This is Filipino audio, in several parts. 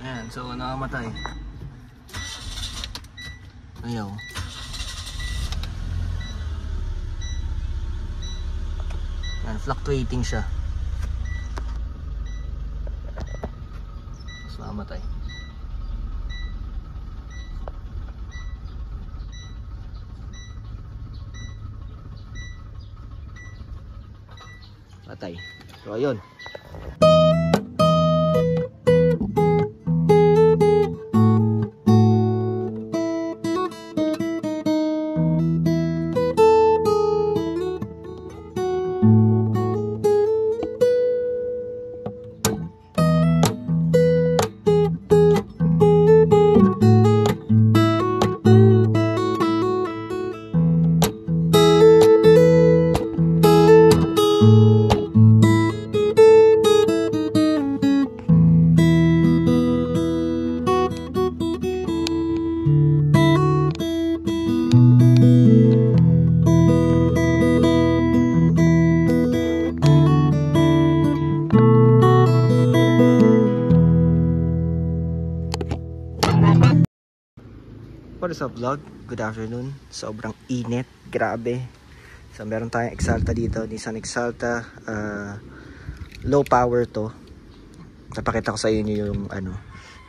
Ayan, so nakamatay. Ayaw. Ayan, fluctuating siya. Mas nakamatay. Patay. So ayun. What is up vlog? Good afternoon. Sobrang init, grabe. So meron tayong Exalta dito, Nissan Exalta, low power to. Napakita ko sa inyo yung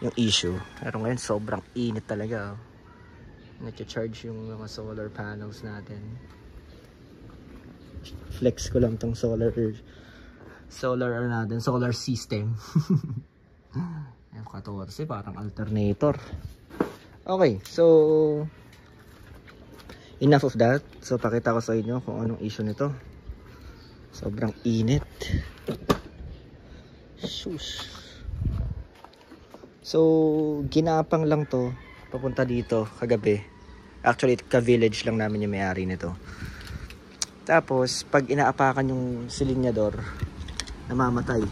yung issue. Pero ngayon sobrang init talaga. Nag-charge yung mga solar panels natin. Flex ko lang tong solar system. Yung 14 parang alternator. Okay, so enough of that. So pakita ko sa inyo kung anong issue nito. Sobrang init. Shush. So ginapang lang to papunta dito kagabi. Actually ka-village lang namin yung may-ari nito. Tapos pag inaapakan yung silinyador, namamatay.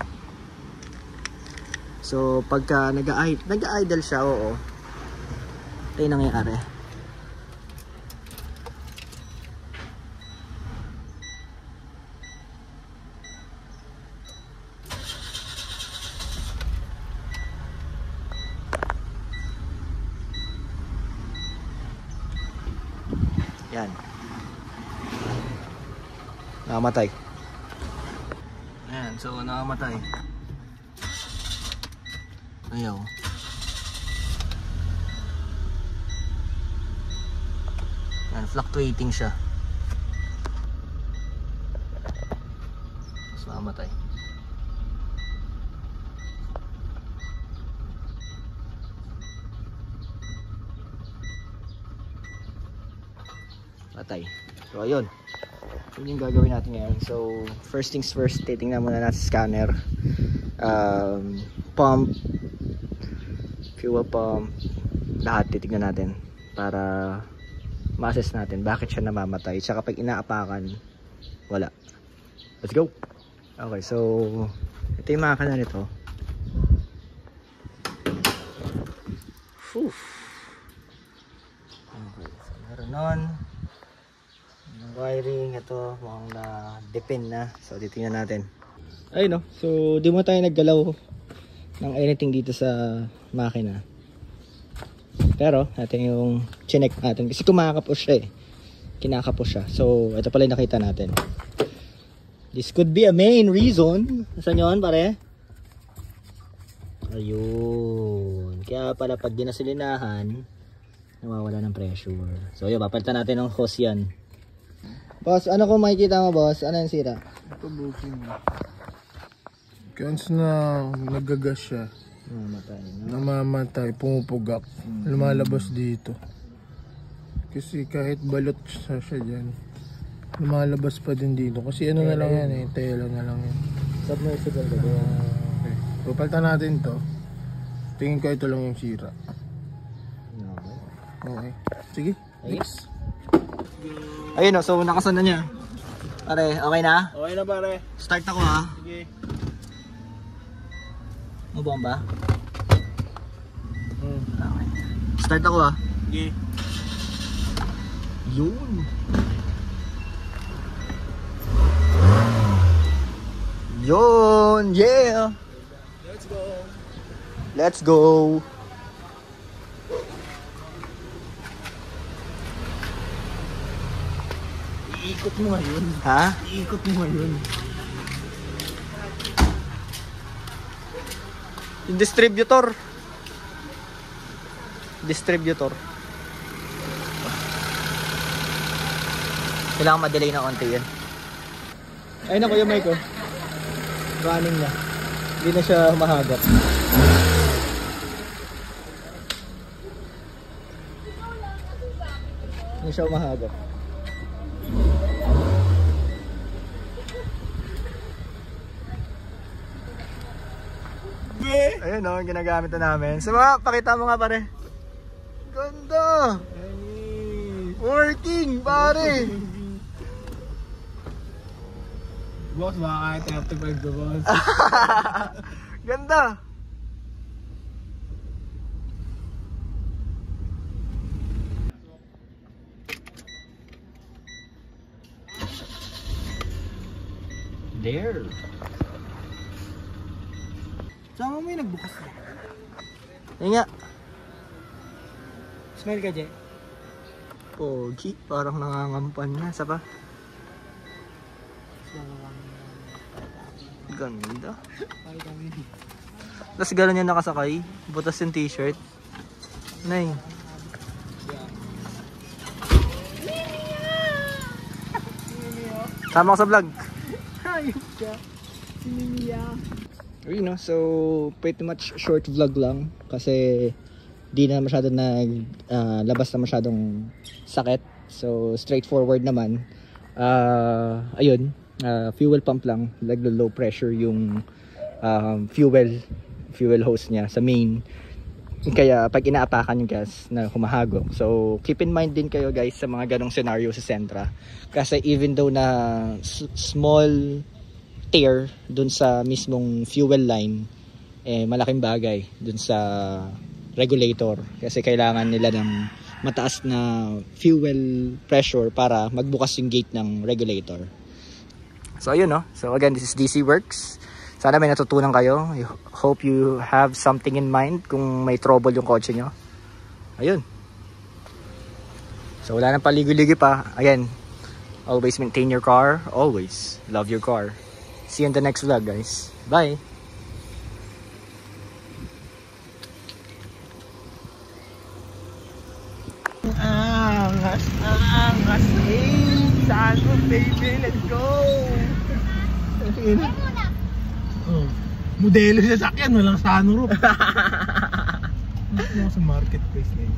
So pagka nag-idle siya, oo, ito yung nangyayari. Yan. Nakamatay. Ayan, so nakamatay. Ayaw. Yan, fluctuating siya. Mas nakamatay. Patay. So ayun, yun yung gagawin natin ngayon. So first things first, titingnan muna natin scanner, pump, fuel pump, lahat titingnan natin para ma-assess natin bakit siya namamatay. Tsaka pag inaapakan, wala. Let's go. Okay, so ito yung makina nito. Okay, so meron nun yung wiring. Ito mukhang na-depend na. So titingnan natin. Ayun no, so di mo tayo naggalaw ng anything dito sa makina. Pero natin yung chinek natin kasi kumakapos siya eh. Kinakapos siya. So ito pala yung nakita natin. This could be a main reason. Saan yun pare? Ayun. Kaya pala pag dinasilinahan, nawawala ng pressure. So yun, papalitan natin ng hose yan. Boss, ano kung makikita mo boss? Ano yung sira? Ito booking. Kaya na nagagas siya. Namamatay, pumupugak. Lumalabas dito. Kasi kahit balot siya dyan, lumalabas pa din dito. Kasi ano na lang yan eh, tela na lang yan. Submersible ka ba? Okay. Pupalitan natin to. Tingin ko ito lang yung sira. Okay. Sige. Next. Ayun o, so nakasan na niya. Pare, okay na? Okay na pare. Start ako ha. Sige. Mabomba? Okay. Start ako ha. Sige. Yun. Yun, yeah. Let's go. Let's go! Iikot mo ngayon. Ha? Iikot mo ngayon. Yung distributor. Distributor. Kailangan ma-delay na konti yan. Ayun na Kuya Mike oh. Running na. Hindi na siya mahagap. Hindi siya mahagap. Ayun o, ginagamit na namin. So mga, pakita mo nga pare. Ganda! Working pare! Boss, baka kahit after 5 the boss. Ganda! There! Sama mo yung nagbukas na. Yun nga. Smile ka, Jay. Pogi, parang nangangampan na. Sa pa? Ganda. Tapos gano'n yung nakasakay. Butas yung t-shirt. Nay. Sama ko sa vlog. Ayop ka. Si Mia. You know, so pretty much short vlog lang. Kasi di na masyado labas na masyadong sakit. So straightforward naman. Ayun. Fuel pump lang, like low pressure yung fuel hose niya sa main, kaya pag inaapakan yung gas na humahago. So keep in mind din kayo guys sa mga ganong scenario sa Sentra, kasi even though na small tear dun sa mismong fuel line, malaking bagay dun sa regulator, kasi kailangan nila ng mataas na fuel pressure para magbukas yung gate ng regulator. So ayun no. So again, this is DC Works. Sana may natutunan kayo. I hope you have something in mind kung may trouble yung kotse nyo. Ayun. So wala nang paligoy-ligoy pa. Again, always maintain your car. Always love your car. See you in the next vlog guys. Bye! Angas! Angas! Hey! Saan baby? Let's go! Oh, modelo sa sakyan, walang sunroof. Sa marketplace na yun.